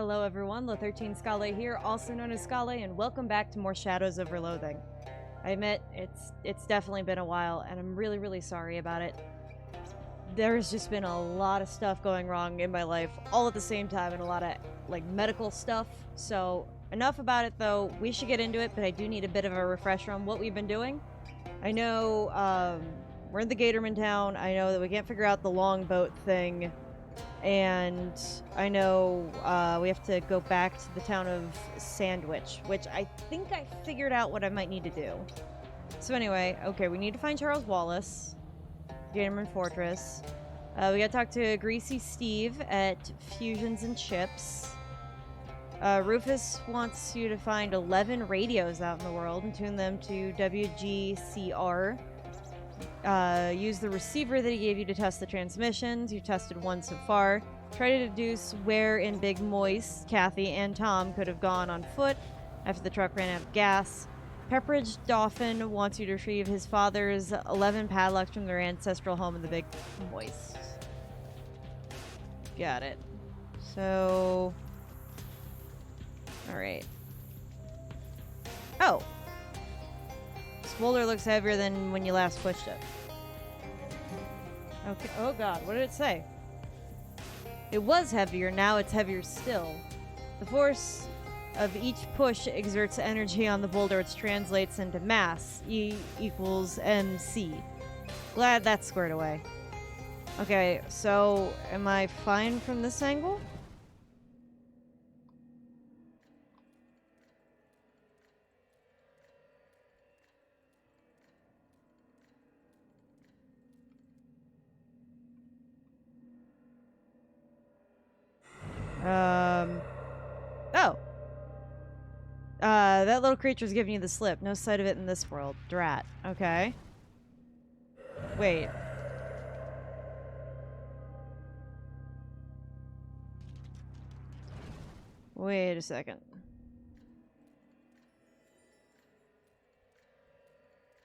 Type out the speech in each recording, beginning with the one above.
Hello everyone, Lo13 Scale here, also known as Scale, and welcome back to more Shadows over Loathing. I admit, it's definitely been a while, and I'm really sorry about it. There's just been a lot of stuff going wrong in my life, all at the same time, and a lot of, like, medical stuff. So, enough about it though, we should get into it, but I do need a bit of a refresher on what we've been doing. I know, we're in the Gatorman town, I know that we can't figure out the longboat thing, and I know we have to go back to the town of Sandwich, which I think I figured out what I might need to do. So anyway, okay, we need to find Charles Wallace, Gatorman Fortress. We gotta talk to Greasy Steve at Fusions and Chips. Rufus wants you to find 11 radios out in the world and tune them to WGCR. Use the receiver that he gave you to test the transmissions. You've tested one so far. Try to deduce where in Big Moist, Kathy, and Tom could have gone on foot after the truck ran out of gas. Pepperidge Dolphin wants you to retrieve his father's 11 padlocks from their ancestral home in the Big Moist. Got it. So... Alright. Oh! This boulder looks heavier than when you last pushed it. Okay. Oh god, what did it say? It was heavier, now it's heavier still. The force of each push exerts energy on the boulder, which translates into mass. E equals mc. Glad that's squared away. Okay, so am I fine from this angle? Oh. That little creature's giving you the slip. No sight of it in this world. Drat. Okay. Wait. Wait a second.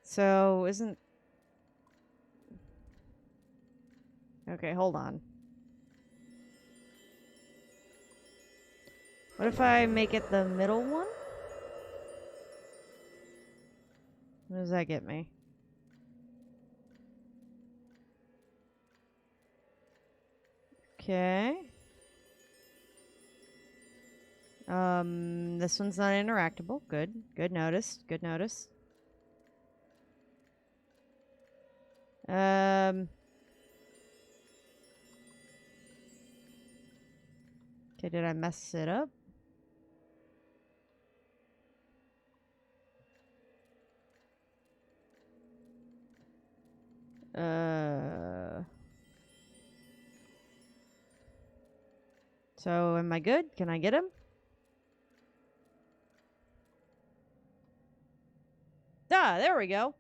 So, isn't... Okay, hold on. What if I make it the middle one? What does that get me? Okay. This one's not interactable. Good. Good notice. Good notice. Okay, did I mess it up? So am I good? Can I get him? Ah, there we go.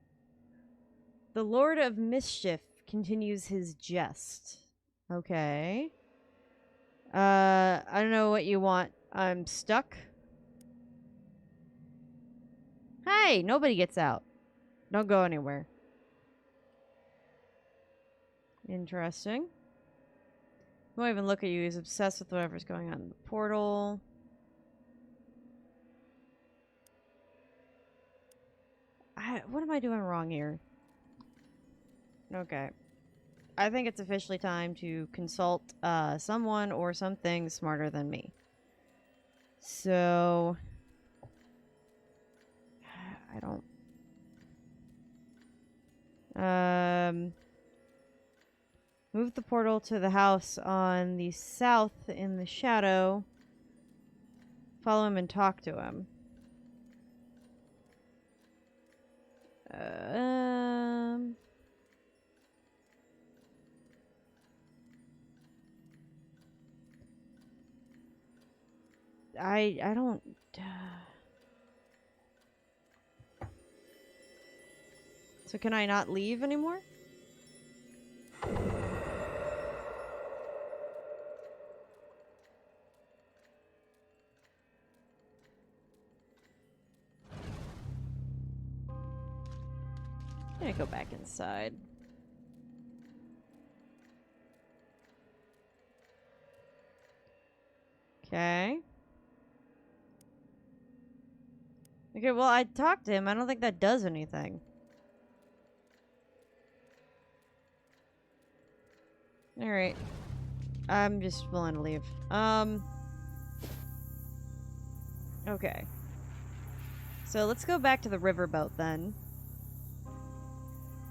The Lord of Mischief continues his jest. Okay. I don't know what you want. I'm stuck. Hey, nobody gets out. Don't go anywhere. Interesting. He won't even look at you. He's obsessed with whatever's going on in the portal. What am I doing wrong here? Okay. I think it's officially time to consult someone or something smarter than me. So... I don't... Move the portal to the house on the south in the shadow. Follow him and talk to him. I don't... So can I not leave anymore? I'm gonna go back inside. Okay. Okay, well, I talked to him. I don't think that does anything. Alright. I'm just willing to leave. Okay. So let's go back to the riverboat then.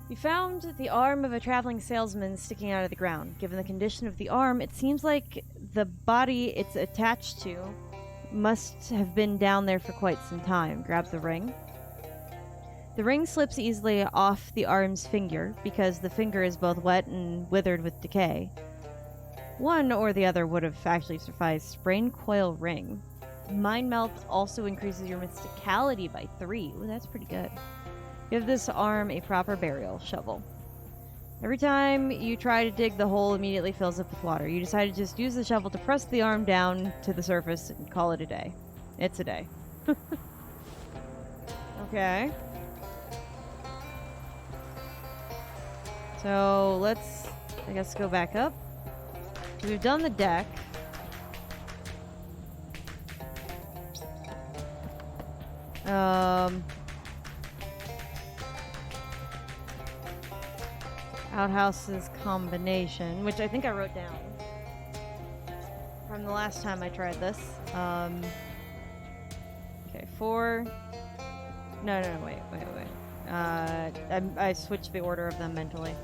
You found the arm of a traveling salesman sticking out of the ground. Given the condition of the arm, it seems like the body it's attached to must have been down there for quite some time. Grab the ring. The ring slips easily off the arm's finger because the finger is both wet and withered with decay. One or the other would have actually sufficed. Sprain coil ring. Mind melt also increases your mysticality by 3. Ooh, that's pretty good. Give this arm a proper burial. Shovel. Every time you try to dig, the hole immediately fills up with water. You decide to just use the shovel to press the arm down to the surface and call it a day. It's a day. Okay. So let's, I guess, go back up. We've done the deck. Outhouses combination, which I think I wrote down from the last time I tried this. Okay, 4. No, wait. I switched the order of them mentally.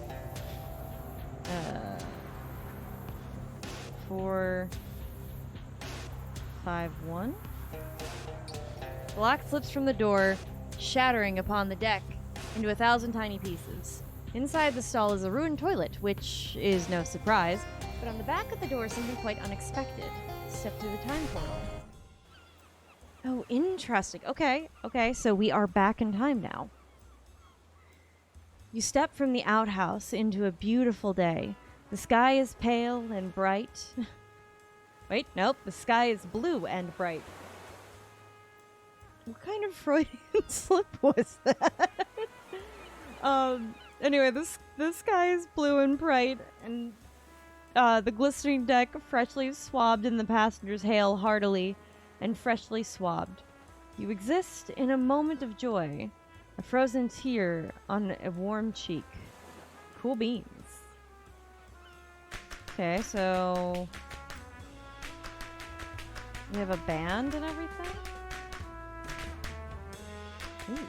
4, 5, 1. The lock slips from the door, shattering upon the deck into 1,000 tiny pieces. Inside the stall is a ruined toilet, which is no surprise, but on the back of the door is something quite unexpected. Step through the time portal. Oh, interesting. Okay, so we are back in time now. You step from the outhouse into a beautiful day. The sky is pale and bright. Wait, nope, the sky is blue and bright. What kind of Freudian slip was that? Anyway, the sky is blue and bright, and the glistening deck freshly swabbed and the passengers hail heartily and freshly swabbed. You exist in a moment of joy, a frozen tear on a warm cheek. Cool beans. Okay, so we have a band and everything? Ooh.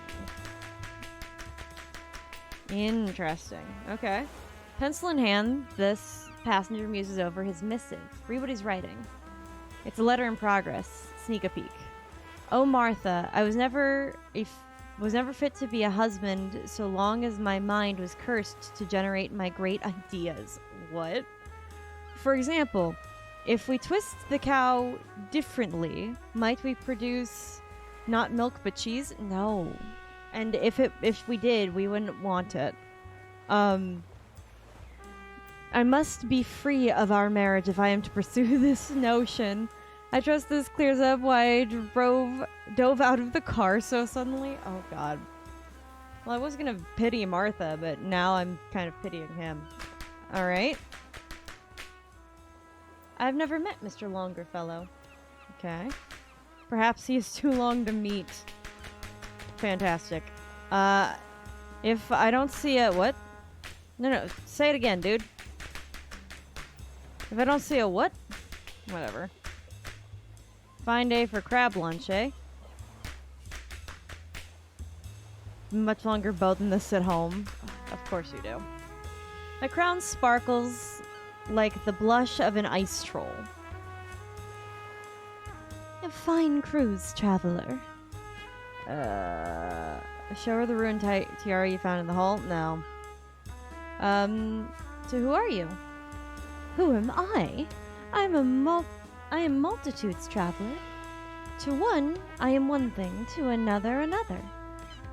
Interesting. Okay. Pencil in hand, this passenger muses over his missive. Read what he's writing. It's a letter in progress. Sneak a peek. Oh, Martha, I was never fit to be a husband so long as my mind was cursed to generate my great ideas. What? For example, if we twist the cow differently, might we produce not milk but cheese? No. And if we did, we wouldn't want it. I must be free of our marriage if I am to pursue this notion. I trust this clears up why I dove out of the car so suddenly. Oh, God. Well, I was gonna pity Martha, but now I'm kind of pitying him. Alright. I've never met Mr. Longerfellow. Okay. Perhaps he is too long to meet. Fantastic. If I don't see a... What? No, say it again, dude. If I don't see a what? Whatever. Fine day for crab lunch, eh? Much longer boat than this at home. Of course you do. My crown sparkles like the blush of an ice troll. A fine cruise, traveler. Show her the ruined tiara you found in the hall? No. So who are you? Who am I? I am multitudes, traveler. To one, I am one thing, to another, another.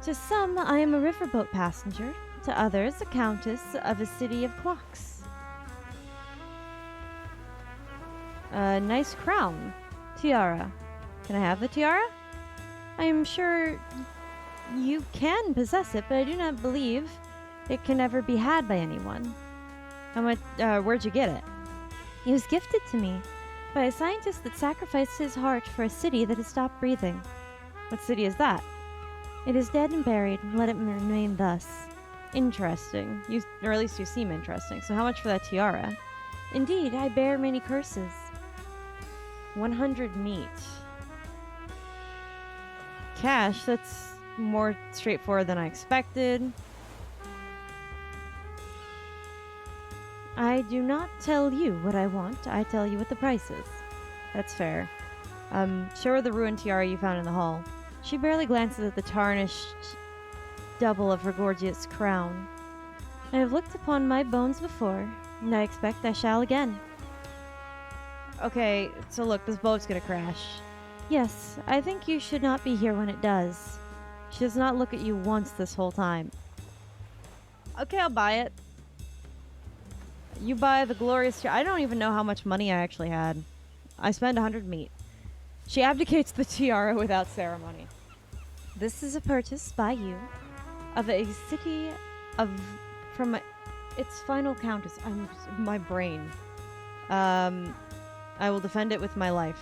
To some, I am a riverboat passenger. To others, a countess of a city of clocks. Nice crown. Tiara. Can I have the tiara? I am sure you can possess it, but I do not believe it can ever be had by anyone. How much, where'd you get it? It was gifted to me by a scientist that sacrificed his heart for a city that has stopped breathing. What city is that? It is dead and buried. Let it remain thus. Interesting. Or at least you seem interesting. So how much for that tiara? Indeed, I bear many curses. 100 meat. Cash, that's more straightforward than I expected. I do not tell you what I want, I tell you what the price is. That's fair. Show her the ruined tiara you found in the hall. She barely glances at the tarnished double of her gorgeous crown. I have looked upon my bones before, and I expect I shall again. Okay, so look, this boat's gonna crash. Yes, I think you should not be here when it does. She does not look at you once this whole time. Okay, I'll buy it. You buy the glorious tiara. I don't even know how much money I actually had. I spent 100 meat. She abdicates the tiara without ceremony. This is a purchase by you of a city of... from its final countess. My brain. I will defend it with my life.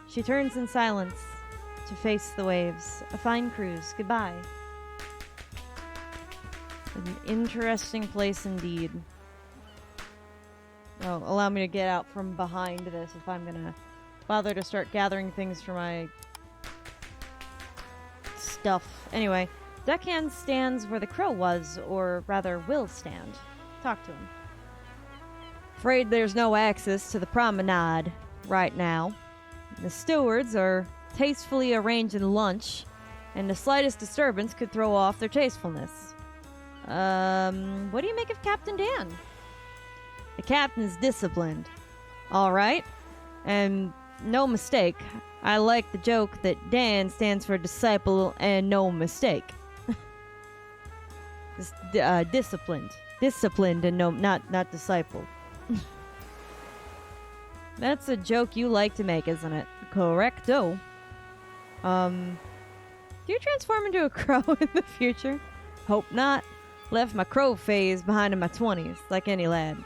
She turns in silence to face the waves. A fine cruise. Goodbye. An interesting place indeed. Oh, allow me to get out from behind this if I'm gonna bother to start gathering things for my stuff. Anyway, Deckhand stands where the crow was, or rather will stand. Talk to him. Afraid there's no access to the promenade right now. The stewards are tastefully arranging lunch, and the slightest disturbance could throw off their tastefulness. What do you make of Captain Dan? The captain's disciplined. Alright. And no mistake. I like the joke that Dan stands for disciple and no mistake. Disciplined. Disciplined and no, not disciple. That's a joke you like to make, isn't it? Correcto. Do you transform into a crow in the future? Hope not. Left my crow phase behind in my 20s, like any lad.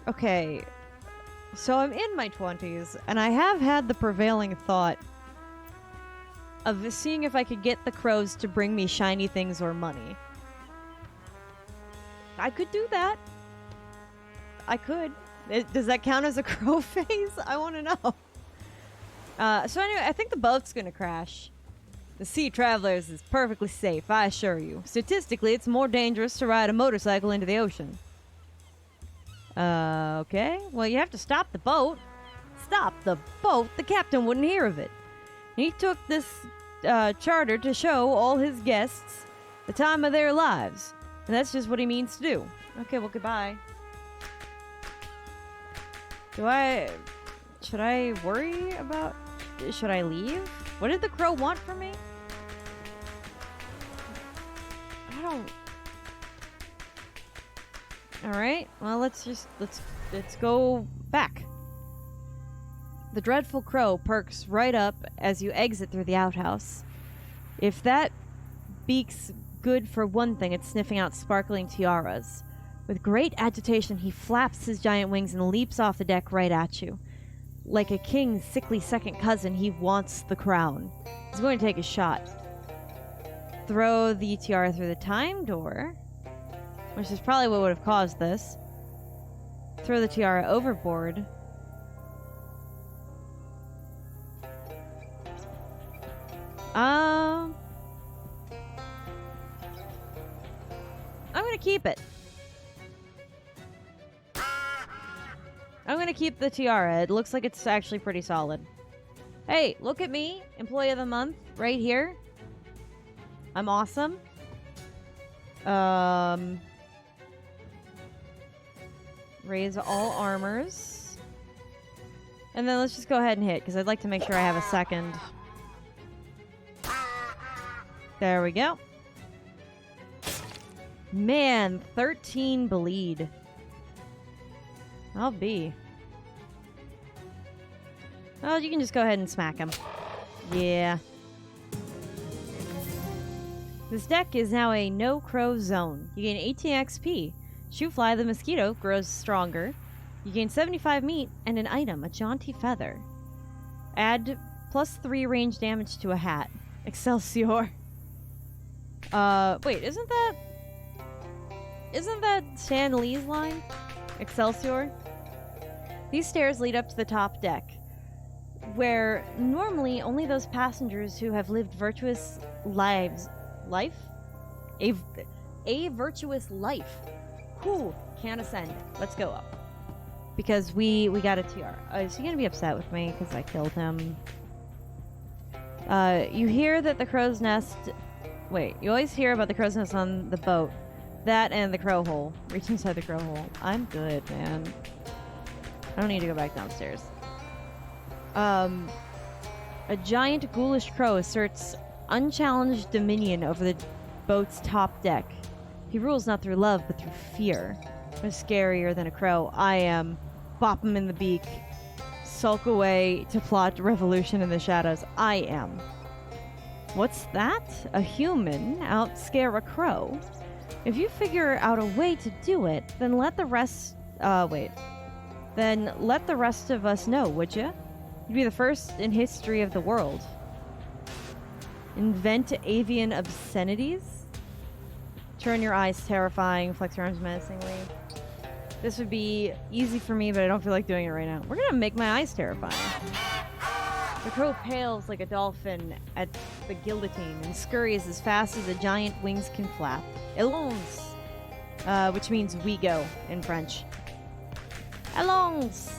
Okay. So I'm in my 20s, and I have had the prevailing thought of seeing if I could get the crows to bring me shiny things or money. I could do that. I could. Does that count as a crow phase? I want to know. So anyway, I think the boat's gonna crash. The Sea Travelers is perfectly safe, I assure you. Statistically, it's more dangerous to ride a motorcycle into the ocean. Okay. Well, you have to stop the boat. Stop the boat? The captain wouldn't hear of it. He took this charter to show all his guests the time of their lives. And that's just what he means to do. Okay, well, goodbye. Should I worry about... Should I leave? What did the crow want from me? I don't... Alright, well, let's go back. The dreadful crow perks right up as you exit through the outhouse. If that beak's good for one thing, it's sniffing out sparkling tiaras. With great agitation, he flaps his giant wings and leaps off the deck right at you. Like a king's sickly second cousin, he wants the crown. He's going to take a shot. Throw the tiara through the time door, which is probably what would have caused this. Throw the tiara overboard. I'm gonna keep it. I'm gonna keep the tiara. It looks like it's actually pretty solid. Hey, look at me. Employee of the month, right here. I'm awesome. Raise all armors. And then let's just go ahead and hit, because I'd like to make sure I have a second. There we go. Man, 13 bleed. I'll be. Oh, you can just go ahead and smack him. Yeah. This deck is now a no-crow zone. You gain 18 XP. Shoofly the mosquito grows stronger. You gain 75 meat and an item, a jaunty feather. Add +3 range damage to a hat. Excelsior. Wait, isn't that Stan Lee's line? Excelsior? These stairs lead up to the top deck, where normally only those passengers who have lived virtuous lives... Life? A virtuous life. Who can ascend? Let's go up. Because we got a TR. Is he gonna be upset with me because I killed him? You hear that the crow's nest... Wait, you always hear about the crow's nest on the boat. That and the crow hole. Reach inside the crow hole. I'm good, man. I don't need to go back downstairs. A giant ghoulish crow asserts unchallenged dominion over the boat's top deck. He rules not through love, but through fear. No scarier than a crow. I am. Bop him in the beak. Sulk away to plot revolution in the shadows. I am. What's that? A human outscare a crow? If you figure out a way to do it, then let the rest... Then let the rest of us know, would you? You'd be the first in history of the world. Invent avian obscenities? Turn your eyes terrifying, flex your arms menacingly. This would be easy for me, but I don't feel like doing it right now. We're gonna make my eyes terrifying. The crow pales like a dolphin at the guillotine and scurries as fast as the giant wings can flap. Allons! Which means we go in French. Allons!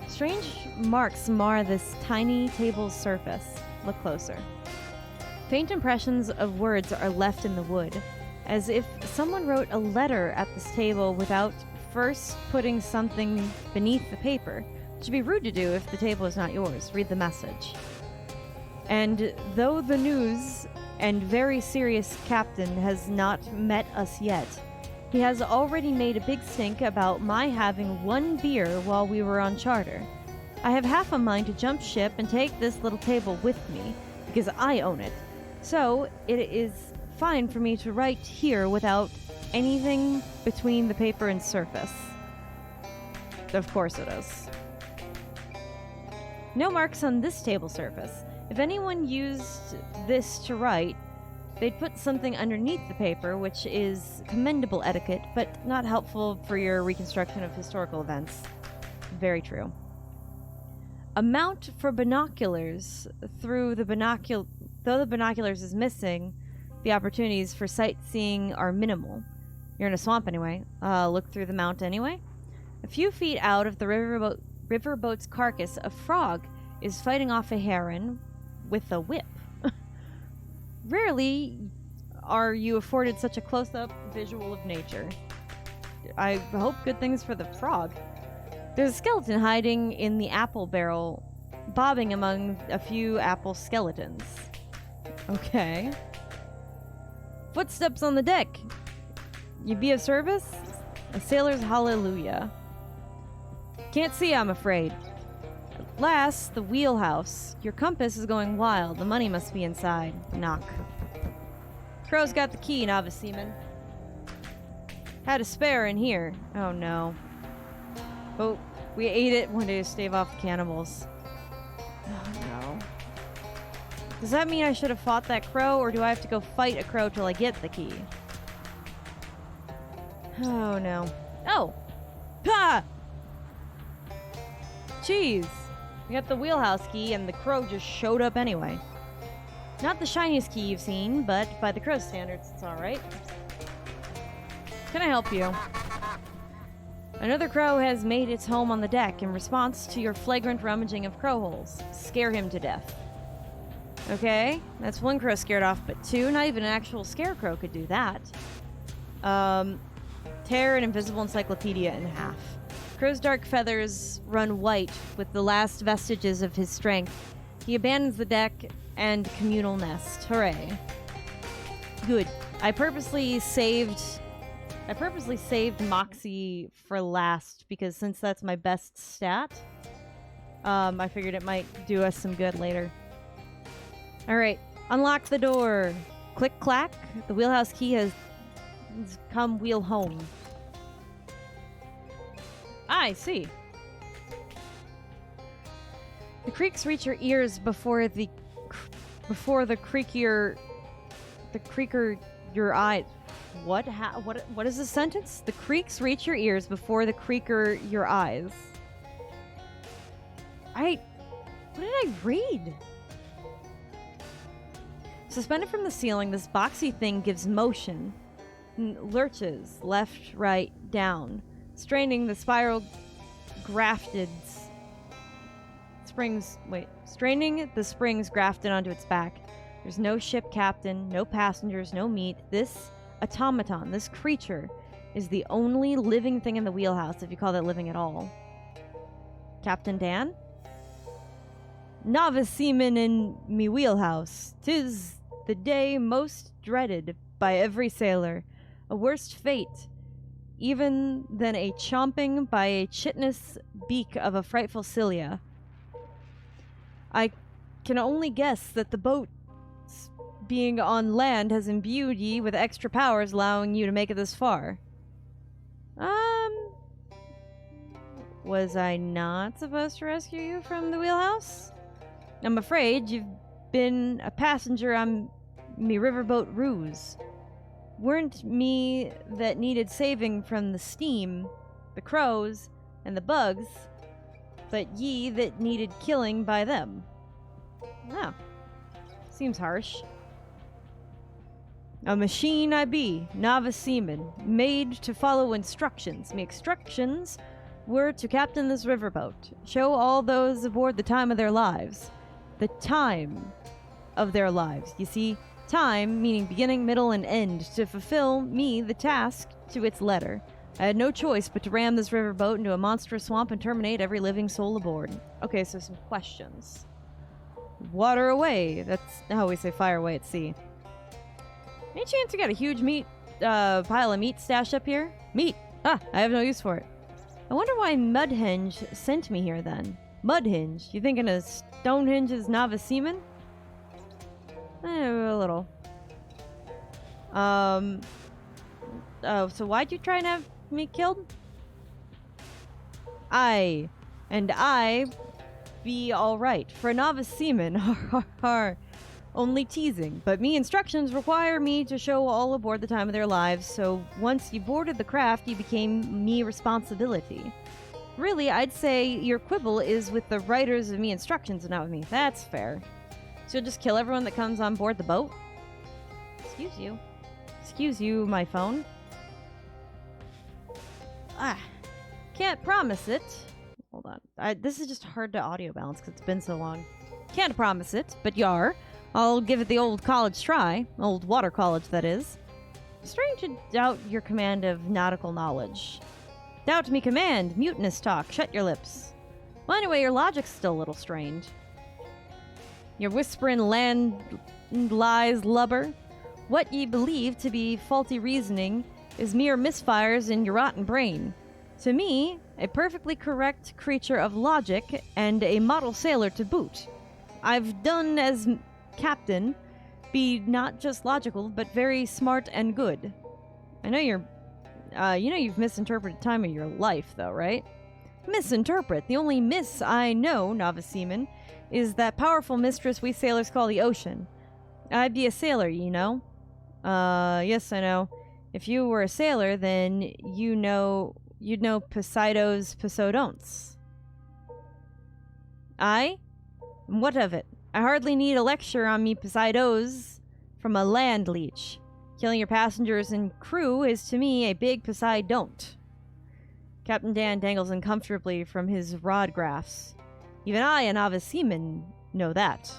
Strange marks mar this tiny table's surface. Look closer. Faint impressions of words are left in the wood, as if someone wrote a letter at this table without first putting something beneath the paper. It should be rude to do if the table is not yours. Read the message. And though the news and very serious captain has not met us yet, he has already made a big stink about my having one beer while we were on charter. I have half a mind to jump ship and take this little table with me, because I own it. So, it is fine for me to write here without anything between the paper and surface. Of course it is. No marks on this table surface. If anyone used this to write, they'd put something underneath the paper, which is commendable etiquette, but not helpful for your reconstruction of historical events. Very true. A mount for binoculars though the binoculars is missing, the opportunities for sightseeing are minimal. You're in a swamp anyway. Look through the mount anyway. A few feet out of the riverboat's carcass, a frog is fighting off a heron with a whip. Rarely are you afforded such a close-up visual of nature. I hope good things for the frog. There's a skeleton hiding in the apple barrel, bobbing among a few apple skeletons. Okay. Footsteps on the deck. You be of service? A sailor's hallelujah. Can't see, I'm afraid. At last, the wheelhouse. Your compass is going wild. The money must be inside. Knock. Crow's got the key, novice seaman. Had a spare in here. Oh no. Oh, we ate it one day to stave off the cannibals. Oh no. Does that mean I should have fought that crow, or do I have to go fight a crow till I get the key? Oh no. Oh! Ha! Jeez. We got the wheelhouse key and the crow just showed up anyway. Not the shiniest key you've seen, but by the crow standards, it's alright. Can I help you? Another crow has made its home on the deck in response to your flagrant rummaging of crow holes. Scare him to death. Okay, that's one crow scared off, but two? Not even an actual scarecrow could do that. Tear an invisible encyclopedia in half. Crow's dark feathers run white with the last vestiges of his strength. He abandons the deck and communal nest. Hooray. Good. I purposely saved Moxie for last, because since that's my best stat, I figured it might do us some good later. Alright, unlock the door. Click clack. The wheelhouse key has come wheel home. I see. The creaks reach your ears before the creaker your eye. What? What is this sentence? The creaks reach your ears before the creaker your eyes. What did I read? Suspended from the ceiling, this boxy thing gives motion. Lurches left, right, down, straining the spiral straining the springs grafted onto its back. There's no ship captain, no passengers, no meat. This automaton, this creature, is the only living thing in the wheelhouse, if you call that living at all. Captain Dan? Novice seaman in me wheelhouse. 'Tis the day most dreaded by every sailor. A worse fate, even than a chomping by a chitinous beak of a frightful cilia. I can only guess that the boat being on land has imbued ye with extra powers, allowing you to make it this far. Was I not supposed to rescue you from the wheelhouse? I'm afraid you've been a passenger on me riverboat ruse. Weren't me that needed saving from the steam, the crows, and the bugs, but ye that needed killing by them. Oh, seems harsh. A machine I be, novice seaman, made to follow instructions. Me instructions were to captain this riverboat, show all those aboard the time of their lives. The time of their lives. You see, time meaning beginning, middle, and end, to fulfill me the task to its letter. I had no choice but to ram this riverboat into a monstrous swamp and terminate every living soul aboard. Okay, so some questions. Water away. That's how we say fire away at sea. Any chance you got a huge pile of meat stashed up here? Meat! Ah, I have no use for it. I wonder why Mudhenge sent me here then. Mudhenge? You thinking of Stonehenge's novice seaman? A little. Oh, so why'd you try and have me killed? I be alright. For a novice seaman, only teasing. But me instructions require me to show all aboard the time of their lives, so once you boarded the craft, you became me responsibility. Really, I'd say your quibble is with the writers of me instructions and not with me. That's fair. So you'll just kill everyone that comes on board the boat? Excuse you. Excuse you, my phone. Can't promise it. Hold on. This is just hard to audio balance because it's been so long. Can't promise it, but yar. I'll give it the old college try. Old water college, that is. Strange to doubt your command of nautical knowledge. Doubt me command. Mutinous talk. Shut your lips. Well, anyway, your logic's still a little strange. Your whispering land lies, lubber. What ye believe to be faulty reasoning is mere misfires in your rotten brain. To me, a perfectly correct creature of logic and a model sailor to boot. I've done as captain, be not just logical, but very smart and good. I know you've misinterpreted time of your life, though, right? Misinterpret? The only miss I know, novice seaman, is that powerful mistress we sailors call the ocean. I'd be a sailor, you know. Yes, I know. If you were a sailor, then you'd know Poseido's Poseidon'ts. Aye? What of it? I hardly need a lecture on me Poseidos from a land leech. Killing your passengers and crew is to me a big Poseidon't. Captain Dan dangles uncomfortably from his rod graphs. Even I, a novice seaman, know that.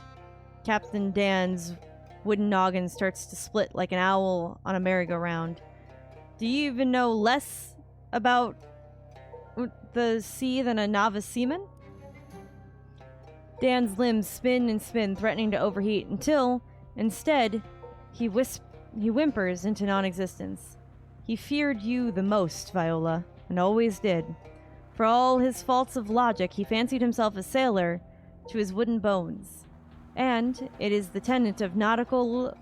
Captain Dan's wooden noggin starts to split like an owl on a merry-go-round. Do you even know less about the sea than a novice seaman? Dan's limbs spin and spin, threatening to overheat, until, instead, he whimpers into non-existence. He feared you the most, Viola, and always did. For all his faults of logic, he fancied himself a sailor to his wooden bones. And it is the tenet of nautical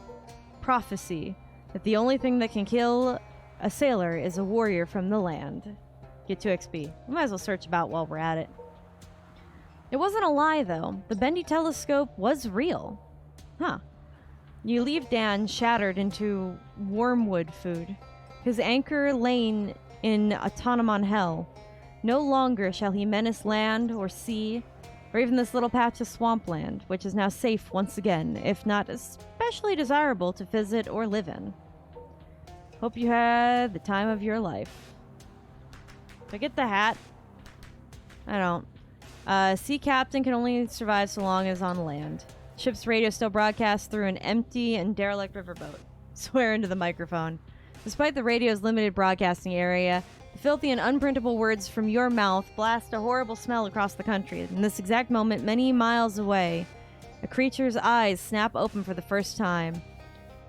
prophecy that the only thing that can kill a sailor is a warrior from the land. Get 2 XP. We might as well search about while we're at it. It wasn't a lie, though. The bendy telescope was real. Huh. You leave Dan shattered into wormwood food, his anchor lain in autonomon hell. No longer shall he menace land or sea, or even this little patch of swampland, which is now safe once again, if not especially desirable to visit or live in. Hope you had the time of your life. Do I get the hat? I don't. Sea captain can only survive so long as on land. Ship's radio still broadcasts through an empty and derelict riverboat. Swear into the microphone. Despite the radio's limited broadcasting area, the filthy and unprintable words from your mouth blast a horrible smell across the country. In this exact moment, many miles away, a creature's eyes snap open for the first time.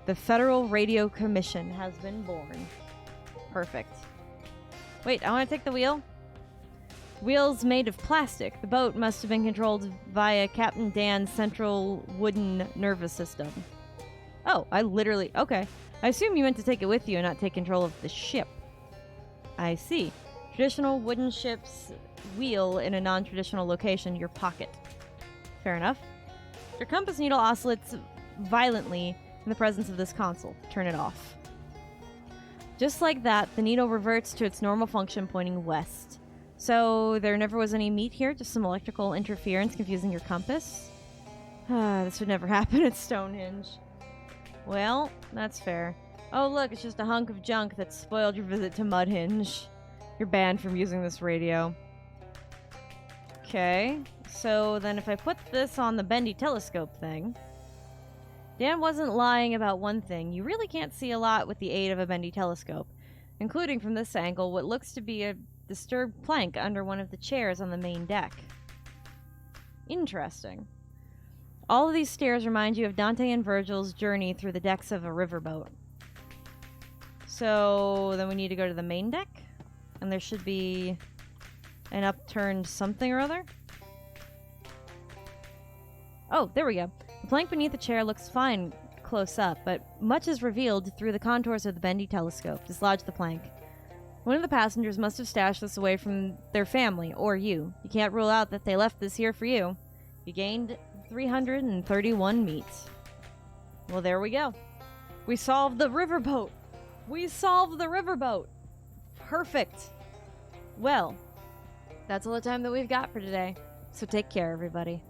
The Federal Radio Commission has been born. Perfect. Wait, I want to take the wheel? Wheels made of plastic. The boat must have been controlled via Captain Dan's central wooden nervous system. Oh, okay. I assume you meant to take it with you and not take control of the ship. I see. Traditional wooden ship's wheel in a non-traditional location, your pocket. Fair enough. Your compass needle oscillates violently in the presence of this console. Turn it off. Just like that, the needle reverts to its normal function, pointing west. So there never was any meat here, just some electrical interference confusing your compass? This would never happen at Stonehenge. Well, that's fair. Oh look, it's just a hunk of junk that spoiled your visit to Mudhenge. You're banned from using this radio. Okay, so then if I put this on the bendy telescope thing... Dan wasn't lying about one thing. You really can't see a lot with the aid of a bendy telescope, including from this angle what looks to be a disturbed plank under one of the chairs on the main deck. Interesting. All of these stairs remind you of Dante and Virgil's journey through the decks of a riverboat. So then we need to go to the main deck, and there should be an upturned something or other. Oh, there we go. The plank beneath the chair looks fine close up, but much is revealed through the contours of the bendy telescope. Dislodge the plank. One of the passengers must have stashed this away from their family, or you. You can't rule out that they left this here for you. You gained 331 meat. Well, there we go. We solved the riverboat. We solved the riverboat. Perfect. Well, that's all the time that we've got for today. So take care, everybody.